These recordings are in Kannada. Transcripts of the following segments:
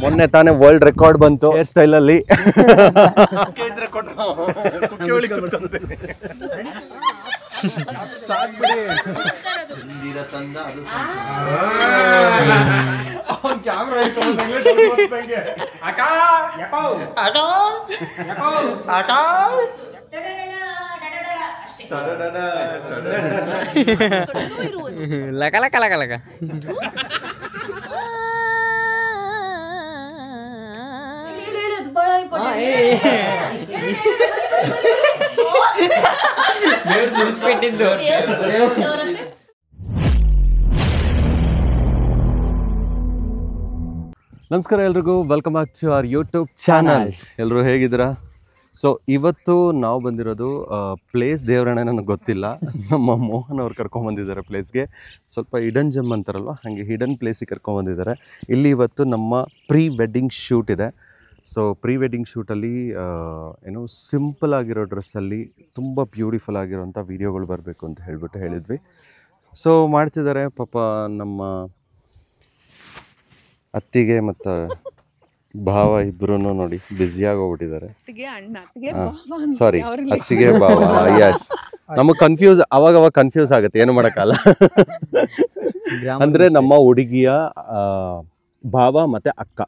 ಮೊನ್ನೆ ತಾನೇ ವರ್ಲ್ಡ್ ರೆಕಾರ್ಡ್ ಬಂತು ಹೇರ್ ಸ್ಟೈಲ್ ಅಲ್ಲಿ. ಲಕ ಲಕ ಲಕ ಲಕ. ನಮಸ್ಕಾರ ಎಲ್ರಿಗೂ, welcome back to our YouTube channel. ಎಲ್ಲರೂ ಹೇಗಿದ್ದೀರಾ? ಸೊ ಇವತ್ತು ನಾವು ಬಂದಿರೋದು ಪ್ಲೇಸ್ ದೇವರಣ್ಣ ನನಗೆ ಗೊತ್ತಿಲ್ಲ, ನಮ್ಮ ಮೋಹನ್ ಅವ್ರು ಕರ್ಕೊಂಡ್ಬಂದಿದ್ದಾರೆ ಪ್ಲೇಸ್ಗೆ. ಸ್ವಲ್ಪ ಹಿಡನ್ ಜೆಮ್ ಅಂತಾರಲ್ವ, ಹಾಗೆ ಹಿಡನ್ ಪ್ಲೇಸಿಗೆ ಕರ್ಕೊಂಡ್ಬಂದಿದ್ದಾರೆ. ಇಲ್ಲಿ ಇವತ್ತು ನಮ್ಮ ಪ್ರೀ ವೆಡ್ಡಿಂಗ್ ಶೂಟ್ ಇದೆ. ಸೊ ಪ್ರೀ ವೆಡ್ಡಿಂಗ್ ಶೂಟಲ್ಲಿ ಏನು ಸಿಂಪಲ್ ಆಗಿರೋ ಡ್ರೆಸ್ಸಲ್ಲಿ ತುಂಬ ಬ್ಯೂಟಿಫುಲ್ ಆಗಿರೋಂಥ ವೀಡಿಯೋಗಳು ಬರಬೇಕು ಅಂತ ಹೇಳಿದ್ವಿ. ಸೊ ಮಾಡ್ತಿದ್ದಾರೆ ಪಾಪ ನಮ್ಮ ಅತ್ತಿಗೆ ಮತ್ತು ಭಾವ ಇಬ್ಬರೂ ನೋಡಿ ಬ್ಯುಸಿಯಾಗಿ ಹೋಗ್ಬಿಟ್ಟಿದ್ದಾರೆ. ಸಾರಿ, ಅತ್ತಿಗೆ ಭಾವ. ಯಸ್, ನಮಗೆ ಅವಾಗ ಕನ್ಫ್ಯೂಸ್ ಆಗುತ್ತೆ, ಏನು ಮಾಡೋಕ್ಕಲ್ಲ. ಅಂದರೆ ನಮ್ಮ ಹುಡುಗಿಯ ಭಾವ ಮತ್ತು ಅಕ್ಕ.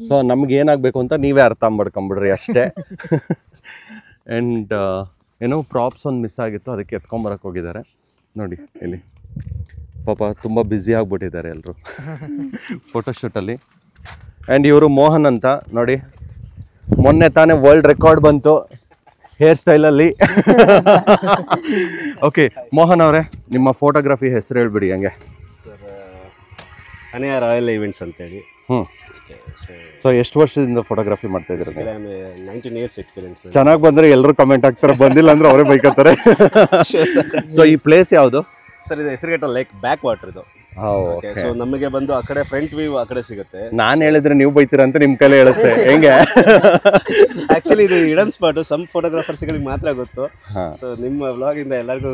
ಸೊ ನಮ್ಗೆ ಏನಾಗಬೇಕು ಅಂತ ನೀವೇ ಅರ್ಥ ಮಾಡ್ಕೊಂಬಿಡ್ರಿ ಅಷ್ಟೇ. ಆ್ಯಂಡ್ ಏನೋ ಪ್ರಾಪ್ಸ್ ಒಂದು ಮಿಸ್ ಆಗಿತ್ತು, ಅದಕ್ಕೆ ಎತ್ಕೊಂಬರಕ್ಕೆ ಹೋಗಿದ್ದಾರೆ. ನೋಡಿ ಇಲ್ಲಿ ಪಾಪ ತುಂಬ ಬ್ಯುಸಿ ಆಗಿಬಿಟ್ಟಿದ್ದಾರೆ ಎಲ್ಲರೂ ಫೋಟೋಶೂಟಲ್ಲಿ. ಆ್ಯಂಡ್ ಇವರು ಮೋಹನ್ ಅಂತ ನೋಡಿ, ಮೊನ್ನೆ ತಾನೇ ವರ್ಲ್ಡ್ ರೆಕಾರ್ಡ್ ಬಂತು ಹೇರ್ ಸ್ಟೈಲಲ್ಲಿ. ಓಕೆ ಮೋಹನ್ ಅವರೇ, ನಿಮ್ಮ ಫೋಟೋಗ್ರಫಿ ಹೆಸರು ಹೇಳ್ಬಿಡಿ ಹಂಗೆ. ಸರ್, ಅನಿಯಾ ರಾಯಲ್ ಈವೆಂಟ್ಸ್ ಅಂತೇಳಿ. ಸೊ ಎಷ್ಟು ವರ್ಷದಿಂದ ಫೋಟೋಗ್ರಫಿ ಮಾಡ್ತಾ ಇದ್ದೀರಾ? 19 years ಎಕ್ಸ್ಪೀರಿಯನ್ಸ್. ಚೆನ್ನಾಗಿ ಬಂದರೆ ಎಲ್ಲರೂ ಕಮೆಂಟ್ ಹಾಕ್ತಾರೆ, ಬಂದಿಲ್ಲ ಅಂದ್ರೆ ಅವರೇ ಬೈಕತ್ತಾರೆ. ಸೊ ಈ ಪ್ಲೇಸ್ ಯಾವುದು ಸರ್? ಇದು ಹೆಸರುಘಟ್ಟ ಲೇಕ್ ಬ್ಯಾಕ್ ವಾಟರ್ ಇದು. ಸೊ ನಮಗೆ ಬಂದು ಆ ಕಡೆ ಫ್ರಂಟ್ ವ್ಯೂ ಆ ಕಡೆ ಸಿಗುತ್ತೆ. ನಾನು ಹೇಳಿದ್ರೆ ನೀವು ಬೈತೀರಾ ಅಂತ ನಿಮ್ಮ ಕೈಲೇ ಹೇಳಿಸ್ತೆ, ಹೆಂಗೆ? ಆಕ್ಚುಲಿ ಇದು ಹಿಡನ್ ಸ್ಪಾಟ್, ಸಮ್ ಫೋಟೋಗ್ರಾಫರ್ಸ್ಗಳಿಗೆ ಮಾತ್ರ ಗೊತ್ತು. ಸೊ ನಿಮ್ಮ ವ್ಲಾಗ್ ಇಂದ ಎಲ್ಲರಿಗೂ.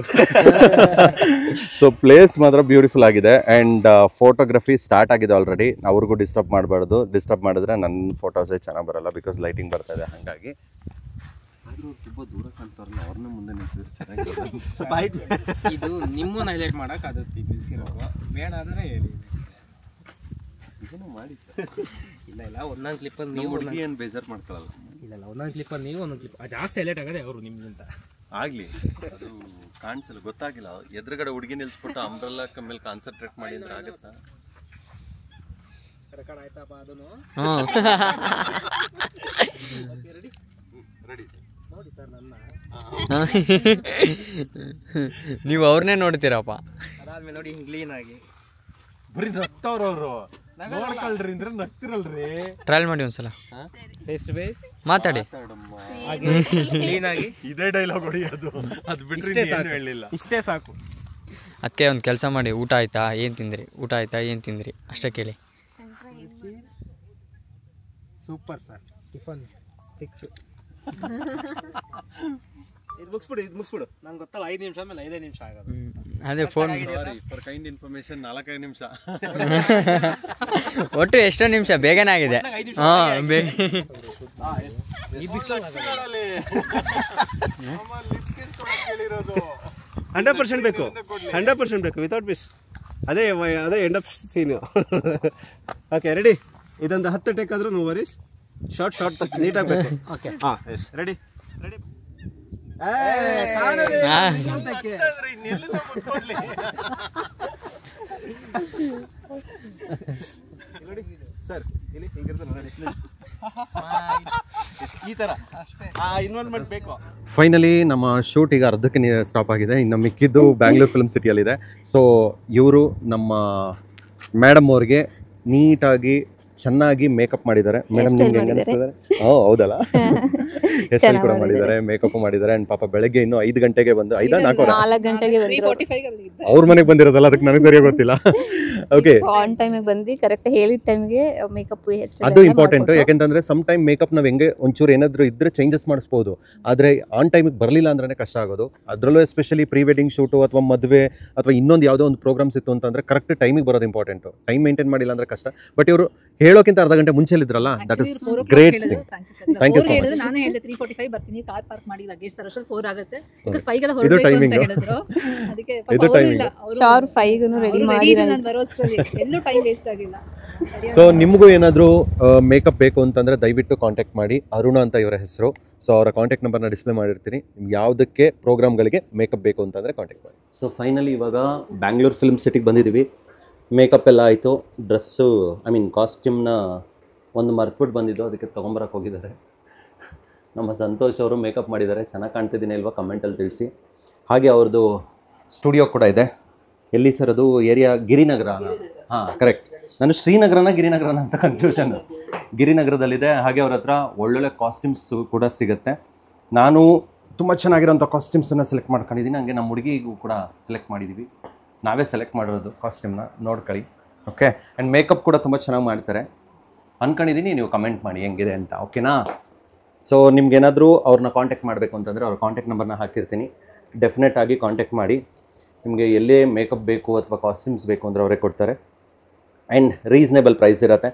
ಸೊ ಪ್ಲೇಸ್ ಮಾತ್ರ ಬ್ಯೂಟಿಫುಲ್ ಆಗಿದೆ. ಆ್ಯಂಡ್ ಫೋಟೋಗ್ರಫಿ ಸ್ಟಾರ್ಟ್ ಆಗಿದೆ ಆಲ್ರೆಡಿ. ಅವ್ರಿಗೂ ಡಿಸ್ಟರ್ಬ್ ಮಾಡಬಾರ್ದು, ಡಿಸ್ಟರ್ಬ್ ಮಾಡಿದ್ರೆ ನನ್ನ ಫೋಟೋಸೇ ಚೆನ್ನಾಗಿ ಬರಲ್ಲ, ಬಿಕಾಸ್ ಲೈಟಿಂಗ್ ಬರ್ತಾ ಇದೆ. ಹಾಗಾಗಿ ತುಂಬ ದೂರ ಕಾಣ್ತಾರಲ್ಲ, ಅವ್ರನ್ನ ಮುಂದೆ ನಿಲ್ಸಿದ್ರೆ ಚೆನ್ನಾಗಿ. ಇದು ನಿಮ್ಮನ್ನ ಹೈಲೈಟ್ ಮಾಡಕ್ಕೆ ಆಗುತ್ತೆ, ಬೇಡ ಅಂದರೆ ಹೇಳಿ. ಇದನ್ನು ಮಾಡಿ ಸರ್. ಇಲ್ಲ ಒಂದೊಂದು ಕ್ಲಿಪ್ಪಲ್ಲಿ ನೀವು ಹುಡುಗಿ ಏನು ಬೇಜಾರು ಮಾಡ್ಕೊಳ್ಳಲ್ಲ. ಇಲ್ಲ ಒಂದೊಂದು ಕ್ಲಿಪ್ಪಲ್ಲಿ ನೀವು ಒಂದೊಂದು ಕ್ಲಿಪ್ ಜಾಸ್ತಿ ಹೈಲೈಟ್ ಆಗೋದೇ ಅವರು ನಿಮ್ಗಿಂತ. ಆಗಲಿ, ಅದು ಕಾಣಿಸಲ್ಲ, ಗೊತ್ತಾಗಿಲ್ಲ. ಎದುರುಗಡೆ ಹುಡುಗಿ ನಿಲ್ಸ್ಬಿಟ್ಟು ಅಂಬ್ರೆಲ್ಲಾ ಮೇಲೆ ಕಾನ್ಸಂಟ್ರೇಟ್ ಮಾಡಿ ಅಂದ್ರೆ ಆಗುತ್ತಾ? ರೆಕಾರ್ಡ್ ಆಯ್ತಪ್ಪ ಅದನ್ನು. ರೆಡಿ ನೋಡಿ ಸರ್, ನನ್ನ ನೀವು ಅವ್ರನ್ನೇ ನೋಡ್ತೀರಪ್ಪ. ಅದಾದ್ಮೇಲೆ ನೋಡಿ ಹಿಂಗೆ ಕ್ಲೀನ್ ಆಗಿ ಬರೀ ನಗ್ತಾವ್ರವ್ರು. ನೋಡ್ಕೊಳ್ರಿ ಅಂದ್ರೆ ನಗ್ತಿರಲ್ರಿ. ಟ್ರಯಲ್ ಮಾಡಿ ಒಂದ್ಸಲ, ಫೇಸ್ ಟು ಫೇಸ್ ಮಾತಾಡಿ, ಕ್ಲೀನ್ ಆಗಿ. ಇದೇ ಡೈಲಾಗ್ ಹೊಡಿಯೋದು, ಅದು ಬಿಟ್ಟರೆ ಏನು ಹೇಳಿಲ್ಲ. ಇಷ್ಟೇ ಸಾಕು. ಅದಕ್ಕೆ ಒಂದು ಕೆಲಸ ಮಾಡಿ, ಊಟ ಆಯ್ತಾ, ಏನು ತಿಂದ್ರಿ, ಊಟ ಆಯ್ತಾ, ಏನು ತಿಂದ್ರಿ ಅಷ್ಟೇ ಕೇಳಿ. Super sir, tiffin 6. ಇದು ಮುಗಿಸ್ಬಿಡು. ನಂಗೆ ಗೊತ್ತಲ್ಲ, 5 ನಿಮಿಷ ಆಮೇಲೆ 5 ನಿಮಿಷ ಆಗೋದು. ಅದೇ ಫೋನ್ ಫಾರ್ ಕೈಂಡ್ ಇನ್ಫಾರ್ಮೇಶನ್ 4-5 ನಿಮಿಷ. ಒಟ್ಟು ಎಷ್ಟೋ ನಿಮಿಷ ಬೇಗನೆ ಆಗಿದೆ. ಹಾಂ, ಬೇಗ. 100% ಬೇಕು, 100% ಬೇಕು, ವಿತೌಟ್ ಮಿಸ್. ಅದೇ end of scene. Okay ready. ಇದೊಂದು 10 ಟೇಕ್ ಆದ್ರೂ ನೋ ವರೀಸ್. ಶಾರ್ಟ್ ನೀಟಾಗಿ ಬೇಕು. ಓಕೆ, ಹಾಂ, ಎಸ್, ರೆಡಿ. ಸರ್ ಇಲ್ಲಿ ಹಿಂಗಿರ್ತದೆ, ಈ ಥರ ಇನ್ವಾಲ್ವ್ಮೆಂಟ್ ಬೇಕು. ಫೈನಲಿ ನಮ್ಮ ಶೂಟ್ ಈಗ ಅರ್ಧಕ್ಕೆ ಸ್ಟಾಪ್ ಆಗಿದೆ. ಇನ್ನು ಮಿಕ್ಕಿದ್ದು ಬ್ಯಾಂಗ್ಳೂರ್ ಫಿಲ್ಮ್ ಸಿಟಿಯಲ್ಲಿದೆ. ಸೊ ಇವರು ನಮ್ಮ ಮೇಡಮ್ ಅವ್ರಿಗೆ ನೀಟಾಗಿ ಚೆನ್ನಾಗಿ ಮೇಕಪ್ ಮಾಡಿದ್ದಾರೆ. ಮೇಡಮ್ ನಿಮ್ಗೆ ಹೆಂಗೆ ಅನಿಸ್ತದೆ? ಹೌದಲ್ಲ? ಹೇರ್ ಸ್ಟೈಲ್ ಕೂಡ ಮಾಡಿದ್ದಾರೆ, ಮೇಕಪ್ ಮಾಡಿದ್ದಾರೆ. ಅಂಡ್ ಪಾಪ ಬೆಳಗ್ಗೆ ಇನ್ನು 5 ಗಂಟೆಗೆ ಬಂದು 4 ಗಂಟೆಗೆ ಅವ್ರ ಮನೆಗೆ ಬಂದಿರೋದಲ್ಲ, ಅದಕ್ಕೆ ನನಗೆ ಸರಿಯಾಗಿ ಗೊತ್ತಿಲ್ಲ. ಓಕೆ, ಆನ್ ಟೈಮಿಗೆ ಬಂದು ಕರೆಕ್ಟ್ ಹೇಳಿದ ಟೈಮಿಗೆ ಮೇಕಪ್ ಹೇರ್ ಸ್ಟೈಲ್ ಅದು ಇಂಪಾರ್ಟೆಂಟ್. ಯಾಕೆಂತಂದ್ರೆ ಸಮ್ ಟೈಮ್ ಮೇಕಪ್ ನಾವು ಹೆಂಗೆ ಒಂಚೂರು ಏನಾದ್ರು ಇದ್ರೆ ಚೇಂಜಸ್ ಮಾಡಿಸ್ಬೋದು, ಆದ್ರೆ ಆನ್ ಟೈಮಿಗೆ ಬರಲಿಲ್ಲ ಅಂದ್ರೆ ಕಷ್ಟ ಆಗೋದು. ಅದರಲ್ಲೂ ಎಸ್ಪೆಷಲಿ ಪ್ರೀ ವೆಡ್ಡಿಂಗ್ ಶೂಟು ಅಥವಾ ಮದುವೆ ಅಥವಾ ಇನ್ನೊಂದು ಯಾವುದೋ ಒಂದು ಪ್ರೋಗ್ರಾಮ್ಸ್ ಇತ್ತು ಅಂತಂದ್ರೆ ಕರೆಕ್ಟ್ ಟೈಮಿಗೆ ಬರೋದು ಇಂಪಾರ್ಟೆಂಟ್. ಟೈಮ್ ಮೇಂಟೈನ್ ಮಾಡಿಲ್ಲ ಅಂದ್ರೆ ಕಷ್ಟ. ಬಟ್ ಇವರು ಹೇಳೋಕ್ಕಿಂತ ಅರ್ಧ ಗಂಟೆ ಮುಂಚೆಲಿದ್ರಲ್ಲ, that is great thing. Thank you so much. ನಾನು ಹೇಳಿದೆ 3:45 ಬರ್ತೀನಿ, ಕಾರ್ ಪಾರ್ಕ್ ಮಾಡಿ ಲಗೇಜ್ ತರೋಷ್ಟು 4 ಆಗುತ್ತೆ. ಬಿಕಾಸ್ 5 ಗೆಲ್ಲ ಹೊರಡಬೇಕು ಅಂತ ಹೇಳಿದ್ರು. ಅದಕ್ಕೆ ಇದು ಟೈಮಿಂಗ್. ಶಾರ್ 5 ರೆಡಿ ಮಾಡಿ ನಾನು ಬರೋಷ್ಟರಲ್ಲಿ ಎಲ್ಲೂ ಟೈಮ್ ವೇಸ್ಟ್ ಆಗಿಲ್ಲ. ಸೊ ನಿಮಗೂ ಏನಾದರೂ ಮೇಕಪ್ ಬೇಕು ಅಂತಂದರೆ ದಯವಿಟ್ಟು ಕಾಂಟ್ಯಾಕ್ಟ್ ಮಾಡಿ. ಅರುಣ ಅಂತ ಇವರ ಹೆಸರು. ಸೊ ಅವರ ಕಾಂಟ್ಯಾಕ್ಟ್ ನಂಬರ್ನ ಡಿಸ್ಪ್ಲೇ ಮಾಡಿರ್ತೀನಿ. ನಿಮ್ಗೆ ಯಾವುದಕ್ಕೆ ಪ್ರೋಗ್ರಾಮ್ಗಳಿಗೆ ಮೇಕಪ್ ಬೇಕು ಅಂತಂದರೆ ಕಾಂಟ್ಯಾಕ್ಟ್ ಮಾಡಿ. ಸೊ ಫೈನಲಿ ಇವಾಗ ಬ್ಯಾಂಗ್ಳೂರ್ ಫಿಲ್ಮ್ ಸಿಟಿಗೆ ಬಂದಿದ್ದೀವಿ. ಮೇಕಪ್ ಎಲ್ಲ ಆಯಿತು. ಡ್ರೆಸ್ಸು ಕಾಸ್ಟ್ಯೂಮ್ನ ಒಂದು ಮರ್ತ್ಬಿಟ್ಟು ಬಂದಿದ್ದು, ಅದಕ್ಕೆ ತೊಗೊಂಬರಕ್ಕೆ ಹೋಗಿದ್ದಾರೆ. ನಮ್ಮ ಸಂತೋಷ್ ಅವರು ಮೇಕಪ್ ಮಾಡಿದ್ದಾರೆ. ಚೆನ್ನಾಗಿ ಕಾಣ್ತಿದ್ದೀನಿ ಇಲ್ವಾ ಕಮೆಂಟಲ್ಲಿ ತಿಳಿಸಿ. ಹಾಗೆ ಅವ್ರದ್ದು ಸ್ಟುಡಿಯೋ ಕೂಡ ಇದೆ. ಎಲ್ಲಿ ಸರ್ ಅದು ಏರಿಯಾ? ಗಿರಿನಗರ. ಹಾಂ, ಕರೆಕ್ಟ್. ನಾನು ಶ್ರೀನಗರನ ಗಿರಿನಗರನ ಅಂತ ಕನ್ಫ್ಯೂಷನ್. ಗಿರಿನಗರದಲ್ಲಿದೆ. ಹಾಗೆ ಅವ್ರ ಹತ್ರ ಒಳ್ಳೊಳ್ಳೆ ಕಾಸ್ಟ್ಯೂಮ್ಸು ಕೂಡ ಸಿಗುತ್ತೆ. ನಾನು ತುಂಬ ಚೆನ್ನಾಗಿರೋಂಥ ಕಾಸ್ಟ್ಯೂಮ್ಸನ್ನು ಸೆಲೆಕ್ಟ್ ಮಾಡ್ಕೊಂಡಿದ್ದೀನಿ. ಹಂಗೆ ನಮ್ಮ ಹುಡುಗಿಗೂ ಕೂಡ ಸೆಲೆಕ್ಟ್ ಮಾಡಿದ್ದೀವಿ. ನಾವೇ ಸೆಲೆಕ್ಟ್ ಮಾಡಿರೋದು ಕಾಸ್ಟ್ಯೂಮ್ನ, ನೋಡ್ಕೊಳ್ಳಿ. ಓಕೆ. ಆ್ಯಂಡ್ ಮೇಕಪ್ ಕೂಡ ತುಂಬ ಚೆನ್ನಾಗಿ ಮಾಡ್ತಾರೆ ಅಂದ್ಕೊಂಡಿದ್ದೀನಿ. ನೀವು ಕಮೆಂಟ್ ಮಾಡಿ ಹೆಂಗಿದೆ ಅಂತ, ಓಕೆನಾ? ಸೊ ನಿಮ್ಗೇನಾದರೂ ಅವ್ರನ್ನ ಕಾಂಟ್ಯಾಕ್ಟ್ ಮಾಡಬೇಕು ಅಂತಂದರೆ ಅವ್ರ ಕಾಂಟ್ಯಾಕ್ಟ್ ನಂಬರ್ನ ಹಾಕಿರ್ತೀನಿ. ಡೆಫಿನೆಟ್ ಆಗಿ ಕಾಂಟ್ಯಾಕ್ಟ್ ಮಾಡಿ. ನಿಮಗೆ ಎಲ್ಲೇ ಮೇಕಪ್ ಬೇಕು ಅಥವಾ ಕಾಸ್ಟ್ಯೂಮ್ಸ್ ಬೇಕು ಅಂದರೆ ಅವರೇ ಕೊಡ್ತಾರೆ. ಆ್ಯಂಡ್ ರೀಸನೇಬಲ್ ಪ್ರೈಸ್ ಇರುತ್ತೆ.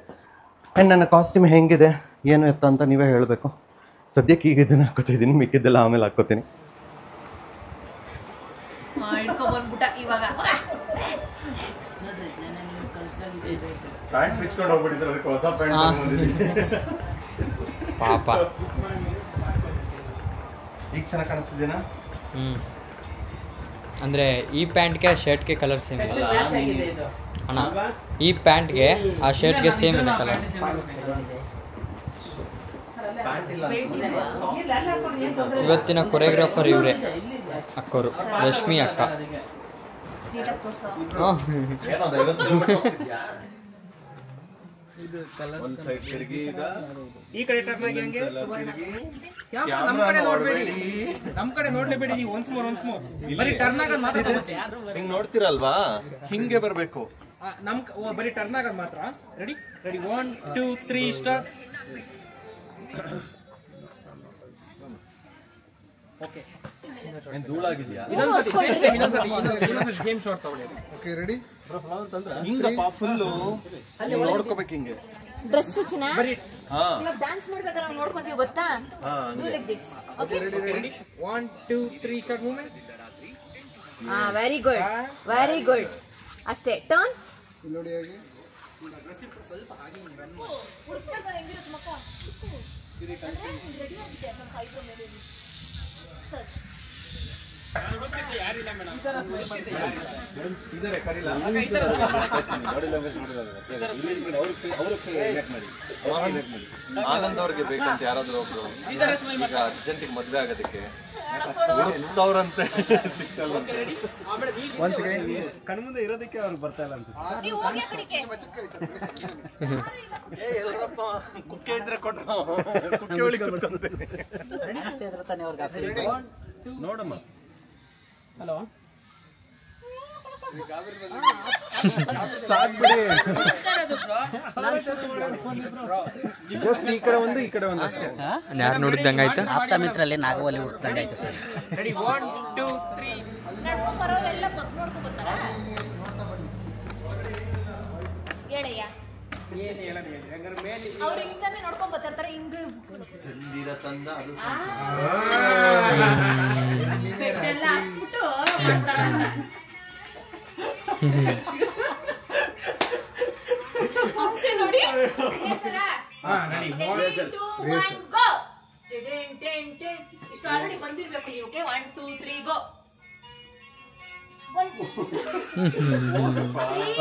ಆ್ಯಂಡ್ ನನ್ನ ಕಾಸ್ಟ್ಯೂಮ್ ಹೆಂಗಿದೆ ಏನು ಎತ್ತ ಅಂತ ನೀವೇ ಹೇಳಬೇಕು. ಸದ್ಯಕ್ಕೆ ಈಗ ಇದನ್ನು ಹಾಕ್ಕೋತಿದ್ದೀನಿ, ಮಿಕ್ಕಿದ್ದೆಲ್ಲ ಆಮೇಲೆ ಹಾಕ್ಕೋತೀನಿ. ಪ್ಯಾಂಟ್ ಬಿಚ್ಕೊಂಡು ಹೋಗ್ಬಿಟ್ಟಿದ್ರು, ಅದಕ್ಕೆ ಹೊಸ ಪ್ಯಾಂಟ್ ಪಾಪ. ಈಗ ಚೆನ್ನಾಗಿ ಕಾಣಿಸ್ತಿದ್ದೀನಾ? ಅಂದರೆ ಈ ಪ್ಯಾಂಟ್ಗೆ ಶರ್ಟ್ಗೆ ಕಲರ್ ಸೇಮ್ ಇದೆ ಅಣ್ಣ. ಈ ಪ್ಯಾಂಟ್ಗೆ ಆ ಶರ್ಟ್ಗೆ ಸೇಮ್ ಇದೆ ಕಲರ್. ಇವತ್ತಿನ ಕೊರಿಯೋಗ್ರಾಫರ್ ಇವರೇ, ಅಕ್ಕವರು, ರಶ್ಮಿ ಅಕ್ಕ. ಈ ಕಡೆ ಟರ್ನ್ ಆಗಿ ಹಂಗೆ ನಮ್ಮ ಕಡೆ ನೋಡಬೇಡಿ, ನಮ್ಮ ಕಡೆ ನೋಡಲೇಬೇಡಿ ನೀವು. ಒನ್ಸ್ ಮೋರ್ ಬರೀ ಟರ್ನ್ ಆಗೋದು ಮಾತ್ರ. ಹಿಂಗೆ ನೋಡ್ತಿರಲ್ವಾ, ಹಿಂಗೆ ಬರಬೇಕು. ನಮ್ಮ ಬರೀ ಟರ್ನ್ ಆಗೋದು ಮಾತ್ರ. Ready 1 2 3 start. ಓಕೆ, ಧೂಳಾಗಿದೆಯಾ? ಇನ್ನೊಂದ್ಸತಿ ಸೇಮ್ ಶಾಟ್ ತಗೊಳ್ಳಿ. Okay, ready? ಹಿಂಗಪ್ಪ ಫುಲ್ಲು ನೋಡ್ಕೋಬೇಕು. ಹಿಂಗೆ ಡ್ರೆಸ್ ಚಿನ್ನ ಬರೀ ಡ್ಯಾನ್ಸ್ ಮಾಡ್ಬೇಕಾದ್ರೆ ನಾವು ನೋಡ್ಕೊಂತೀವಿ ಗೊತ್ತಾ? Do like this. Okay, ready 1 2 3 start movement. Very good, very good. ಅಷ್ಟೇ. ಟರ್ನ್ ನೋಡಿ ಹೇಗೆ ಸ್ವಲ್ಪ ಹಾಗೆ ಆನಂದ್ ಅವ್ರಿಗೆ ಬೇಕಂತ ಯಾರಾದ್ರೂ ಒಬ್ರು ಈಗ ಅರ್ಜೆಂಟಿಗೆ ಮದುವೆ ಆಗೋದಕ್ಕೆ ಅವ್ರಂತೆ ಕಣ್ಮುಂದೆ ಇರೋದಕ್ಕೆ ಅವ್ರಿಗೆ ಬರ್ತಾ ಇಲ್ಲ ಅನ್ಸುತ್ತೆ. ಕುಕ್ಕೆ ಇದ್ರೆ ಕೊಟ್ಟು ಕುಕ್ಕೆ ಒಳಗೆ ನೋಡಮ್ಮ. ಹಲೋ, ಸಾಕ್ಬಿಡಿ. ಜಸ್ಟ್ ಈ ಕಡೆ ಒಂದು, ಈ ಕಡೆ ಒಂದು ಅಷ್ಟೇ. ಯಾರು ನೋಡಿದ್ದಂಗೆ ಆಯ್ತಾ? ಆಪ್ತ ಮಿತ್ರರಲ್ಲಿ ನಾಗವಲ್ಲಿ ಹುಡುಕ್ದಂಗೆ ಆಯ್ತು ಸರ್. ರೆಡಿ 1 2 3. ಬರೋರೆಲ್ಲ ನೋಡ್ಕೊಂಡು ಬರ್ತಾರಾ? ಹೇಳಯ್ಯ, ಏನು ಹೇಳೋದು ಹೇಳಿ. ಹಂಗಾರೆ ಮೇಲೆ ಅವ್ರು ಹಿಂಗನೆ ನೋಡ್ಕೊಂಡು ಬರ್ತಾರೆ. ಹಿಂಗೆ ಚಂದಿರ ತಂದ ಅದು ಬೆಟ್ಟೆಲ್ಲ ಹಾಕ್ಸ್ಬಿಟ್ಟು ಮಾಡ್ತಾರ ಅಂತ. ನೋಡಿ ಇಷ್ಟು ಆಲ್ರೆಡಿ ಬಂದಿರ್ಬೇಕು ನೀವು. 1 2 3 go.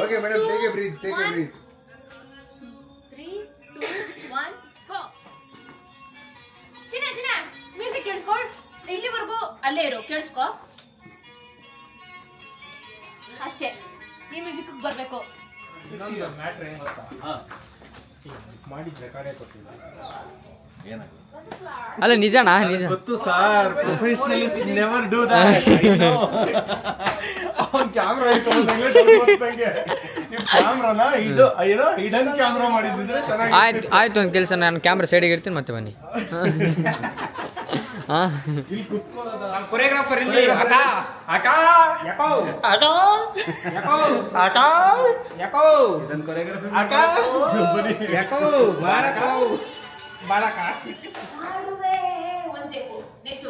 Okay madam, take a breath, take a breath. 3 2 1 go. ಚಿನ್ನ ಚಿನ್ನ ಮ್ಯೂಸಿಕ್ ಕೇಳಿಸ್ಕೊ. ಇಲ್ಲಿವರೆಗೂ ಅಲ್ಲೇ ಇರು, ಕೇಳಿಸ್ಕೊ ಅಷ್ಟೇ. ಈ ಮ್ಯೂಸಿಕ್ ಬರ್ಬೇಕು. ಇನ್ನೊಂದು ಮ್ಯಾಟ್ರ್ ಏನು ಗೊತ್ತಾ? ಮಾಡಿದ್ರೆ ಕಡೆ ಕೊಟ್ಟಿಲ್ಲ. ಅಲ್ಲ ನಿಜನಾ ನಿಜ ಗೊತ್ತು sir, professionalist never do that. ಅವ್ನು ಕ್ಯಾಮ್ರಾ ಕ್ಯಾಮ್ರಾನ ಇದು ಏನೋ ಹಿಡನ್ ಕ್ಯಾಮ್ರಾ ಮಾಡಿದ್ರೆ ಚೆನ್ನಾಗಿ. ಆಯ್ತು ಒಂದು ಕೆಲಸ, ನಾನು ಕ್ಯಾಮ್ರಾ ಸೈಡಿಗೆ ಇರ್ತೀನಿ, ಮತ್ತೆ ಬನ್ನಿ. ಕೊರಿಯೋಗ್ರಾಫರ್ ಇಲ್ಲಿ ಅಕ್ಕ ಅಕ್ಕ ಯಾಕೋ ಅಕ್ಕ ಯಾಕೋ ಅಕ್ಕ ಯಾಕೋ ಇದನ್ನ ಕೊರಿಯೋಗ್ರಫಿ ಅಕ್ಕ ಯಾಕೋ ಬಾರಕೋ ಬಾಳಕ ಹಾಡುವೆ ಒಂದೇ ನೆಕ್ಸ್ಟ್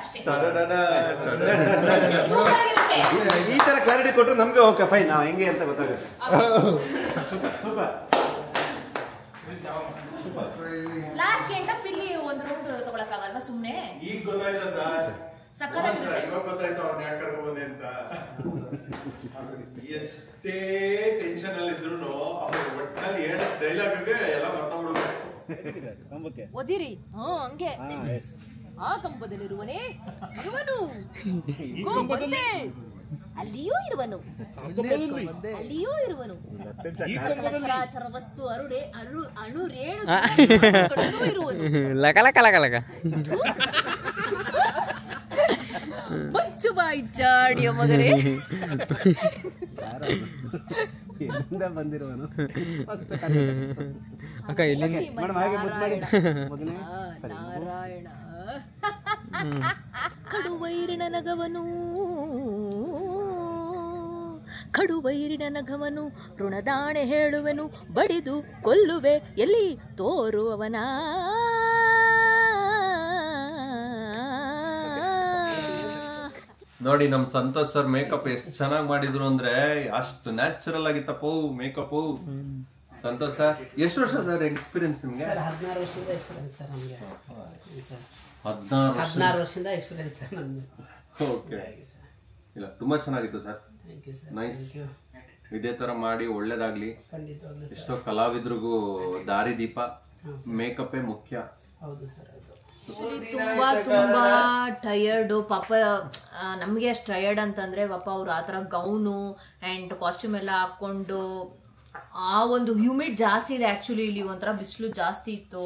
ಅಷ್ಟೇ ಸೂಪರ್ ಆಗಿರುತ್ತೆ. ಈ ತರ ಕ್ಲಾರಿಟಿ ಕೊಟ್ಟರೆ ನಮ್ಗೆ ಓಕೆ ಫೈನ್, ನಾವು ಹೆಂಗೆ ಅಂತ ಗೊತ್ತಾಗುತ್ತೆ. ಸೂಪರ್. ಲಾಸ್ಟ್ ಎಂಡ್ ಅಪ್ ಇಲ್ಲಿ ಒಂದು ರೌಂಡ್ ತಗೊಳಕ್ಕಾಗಲ್ವಾ ಸುಮ್ಮನೆ? ಈಗ ಗೊತ್ತಾಯ್ತಾ ಸರ್? ಸಕ್ಕತ್ತಾಗಿರುತ್ತೆ. ಇವಾಗ ಗೊತ್ತಾಯ್ತು ಅವ್ರನ್ನ ಯಾಕೆ ಕರ್ಕೊಂಡ್ ಬಂದೆ ಅಂತ. ಎಷ್ಟೇ ಟೆನ್ಷನ್ ಅಲ್ಲಿ ಇದ್ರು ಅವ್ರು ಒಟ್ಟಿನಲ್ಲಿ ಹೇಳೋ ಡೈಲಾಗ್ಗೆ ಎಲ್ಲ ಮರ್ತೋಗ್ಬಿಡ್ಬೇಕು. ಓದಿರಿ ಹಂಗೆ ಆ ಕಂಬದಲ್ಲಿರುವನೇ ಇರುವನು, ಇಗೋ ಬಂದೆ, ಅಲ್ಲಿಯೂ ಇರುವನು, ಅಲ್ಲಿಯೂ ಇರುವನು, ಚರಾಚರ ವಸ್ತು ಅಣು ರೇಣು ಇರುವನು, ಲಕ ಲಕ ಲಕ ಲಕ ಮಂಚು ಬಾಯಿ ಜಾಡಿಯ ಮಗರೇ. ಎಲ್ಲಿಂದ ಬಂದಿರುವನು? ಅಕ್ಕ ಇಲ್ಲಿ ನಾರಾಯಣ ಕಡುವೈರಿನ ನಗವನು, ಕಡುವೈರಿನ ನಗವನು ಋಣದಾಣೆ ಹೇಳುವೆನು, ಬಡಿದು ಕೊಲ್ಲುವೆ ಎಲ್ಲಿ ತೋರುವವನ. ನೋಡಿ ನಮ್ ಸಂತೋಷ್ ಸರ್ ಮೇಕಪ್ ಎಷ್ಟು ಚೆನ್ನಾಗಿ ಮಾಡಿದ್ರು ಅಂದ್ರೆ ಅಷ್ಟು ನ್ಯಾಚುರಲ್ ಆಗಿತ್ತಪ್ಪ ಮೇಕಪ್. ಸಂತೋಷ್ ಸರ್, ಎಷ್ಟು ವರ್ಷ ಸರ್ ಎಕ್ಸ್ಪೀರಿಯನ್ಸ್ ನಿಮ್ಗೆ? 16 ವರ್ಷದ ಎಕ್ಸ್ಪೀರಿಯನ್ಸ್ ಸರ್ ನಮಗೆ. 16 ವರ್ಷದ ಎಕ್ಸ್ಪೀರಿಯನ್ಸ್ ಸರ್ ನಮಗೆ. ಓಕೆ, ಇಲ್ಲ ತುಂಬಾ ಚೆನ್ನಾಗಿತ್ತು ಸರ್, ನೈಸ್. ಇದೇ ತರ ಮಾಡಿ ಒಳ್ಳೇದಾಗ್ಲಿ. ಎಷ್ಟೋ ಕಲಾವಿದ್ರಿಗೂ ದಾರಿದೀಪ ಮೇಕಪ್ಪೇ ಮುಖ್ಯ. ಹೌದು ಸರ್, ಹೌದು. ತುಂಬಾ ತುಂಬಾ ಟಯರ್ಡು ಪಾಪ. ನಮಗೆ ಅಷ್ಟು ಟಯರ್ಡ್ ಅಂತಂದ್ರೆ ಪಾಪ ಅವ್ರು ಆ ಥರ ಗೌನು ಆ್ಯಂಡ್ ಕಾಸ್ಟ್ಯೂಮ್ ಎಲ್ಲ ಹಾಕ್ಕೊಂಡು, ಆ ಒಂದು ಹ್ಯೂಮಿಡ್ ಜಾಸ್ತಿ ಇದೆ ಆ್ಯಕ್ಚುಲಿ, ಇಲ್ಲಿ ಒಂಥರ ಬಿಸಿಲು ಜಾಸ್ತಿ ಇತ್ತು.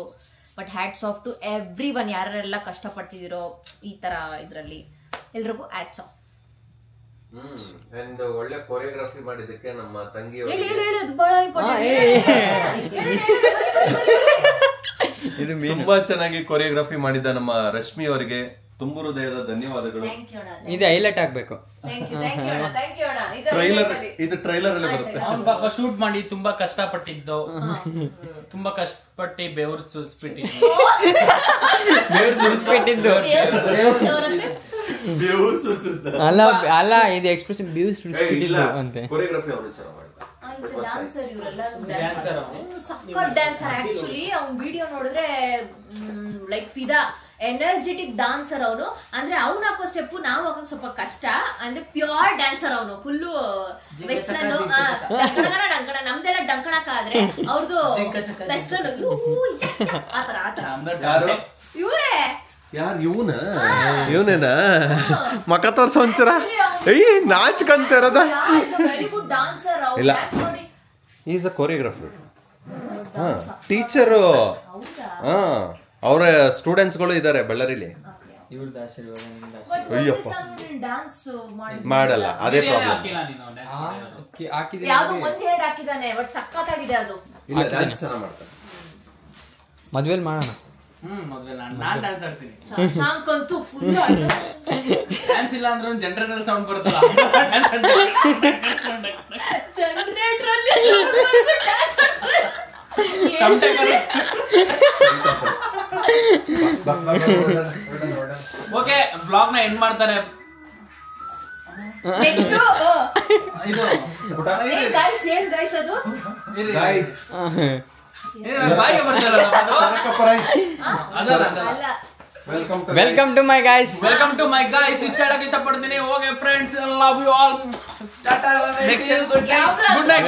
But hats off to everyone, ಯಾರೆಲ್ಲ ಕಷ್ಟಪಡ್ತಿದ್ದೀರೋ ಈ ಥರ ಇದರಲ್ಲಿ ಎಲ್ರಿಗೂ ಹ್ಯಾಟ್ಸ್ ಆಫ್. ಒಳ್ಳೆ ಕೊರಿಯೋಗ್ರಫಿ ಮಾಡಿದ್ದಕ್ಕೆ ನಮ್ಮ ತಂಗಿ ತುಂಬಾ ಚೆನ್ನಾಗಿ ಕೊರಿಯೋಗ್ರಫಿ ಮಾಡಿದ್ದ ನಮ್ಮ ರಶ್ಮಿ ಅವರಿಗೆ ತುಂಬ ಹೃದಯದ ಧನ್ಯವಾದಗಳು. ಇದು ಹೈಲೈಟ್ ಆಗ್ಬೇಕು. ಇದು ಟ್ರೈಲರ್ ಅಲ್ಲೇ ಬರುತ್ತೆ. ಅವ್ನು ಪಾಪ ಶೂಟ್ ಮಾಡಿ ತುಂಬಾ ಕಷ್ಟಪಟ್ಟಿದ್ದು, ತುಂಬಾ ಕಷ್ಟಪಟ್ಟು ಬೆವರು ಸುರಿಸ್ಬಿಟ್ಟಿದ್ದು. ಅಲ್ಲ ಅಲ್ಲ, ಇದು ಎಕ್ಸ್ಪ್ರೆಷನ್ ಬ್ಯೂಸ್ ಅಂತೆ. ಕೊರಿಯೋಗ್ರಫಿ ಅವರು ಚೆನ್ನಾಗಿ ಮಾಡಿದ್ರು. ಸಕ್ಕತ್ ಡ್ಯಾನ್ಸರ್ ಆಕ್ಚುಲಿ. ಅವ್ನ ವಿಡಿಯೋ ನೋಡಿದ್ರೆ ಲೈಕ್ ಫಿದಾ, ಎನರ್ಜೆಟಿಕ್ ಡಾನ್ಸರ್ ಅವನು. ಅಂದ್ರೆ ಅವ್ನು ಹಾಕೋ ಸ್ಟೆಪ್ ನಾವು ಹಾಕೋಕ್ ಸ್ವಲ್ಪ ಕಷ್ಟ, ಅಂದ್ರೆ ಪ್ಯೂರ್ ಡ್ಯಾನ್ಸರ್ ಅವನು. ಫುಲ್ಲು ವೆಸ್ಟರ್ನ್ ಡಂಕಣ, ನಮ್ದೆಲ್ಲ ಡಂಕಣಕ ಆದ್ರೆ ಅವ್ರದ್ದು ವೆಸ್ಟರ್ನ್ ಆತರ ಆತರ. ಇವರೇ ಯಾರು? ಇವನೇನಾ? ಮಕ ತೋರ್ಸ ಒಂಚೂರ. ನಾಚ್ಕಂತಿರೋದ? Very good dancer. ಇಲ್ಲ, ಈಸ್ ಅ ಕೊರಿಯೋಗ್ರಾಫರ್, ಟೀಚರು. ಅವರ ಸ್ಟೂಡೆಂಟ್ಸ್ಗಳು ಇದ್ದಾರೆ ಬಳ್ಳಾರಿಲಿ. ಅಯ್ಯಪ್ಪ ಮಾಡಲ್ಲ, ಅದೇ ಪ್ರಾಬ್ಲಮ್. ಯಾವ್ದು ಒಂದೆರಡು ಹಾಕಿದಾನೆ, ಬಟ್ ಸಕ್ಕತ್ತಾಗಿದೆ ಅದು. ಇಲ್ಲ, ಡ್ಯಾನ್ಸ್ ಚೆನ್ನಾಗಿ ಮಾಡ್ತಾರೆ. ಮದ್ವೆಲ್ ಮಾಡೋಣ. ಮದ್ವೆ ನಾನ್ ಡ್ಯಾನ್ಸ್ ಆಡ್ತೀನಿ. ಶಶಾಂಕಂತೂ ಫುಲ್ ಡ್ಯಾನ್ಸ್ ಇಲ್ಲ ಅಂದ್ರೆ ಒಂದು ಜನರೇಟರ್ ಸೌಂಡ್ ಬರುತ್ತಲ್ಲ, ಜನರೇಟರ್ ಅಲ್ಲಿ ಡ್ಯಾನ್ಸ್ ಆಡ್ತಾರೆ. ಓಕೆ, ಬ್ಲಾಗ್ ನ ಎಂಡ್ ಮಾಡ್ತಾರೆ. ನೆಕ್ಸ್ಟ್ ಇದು ಗೈಸ್, ಏನ್ ಗೈಸ್ ಅದು? ಬಾಯಿಗೆ ಬರ್ತಾರಲ್ಲ welcome to my guys. Welcome to my guys. ಇಷ್ಟ ಹೇಳಕ್ ಇಷ್ಟಪಡ್ತೀನಿ. Okay friends, love you all. ಟಾಟಾ, ಗುಡ್ ನೈಟ್.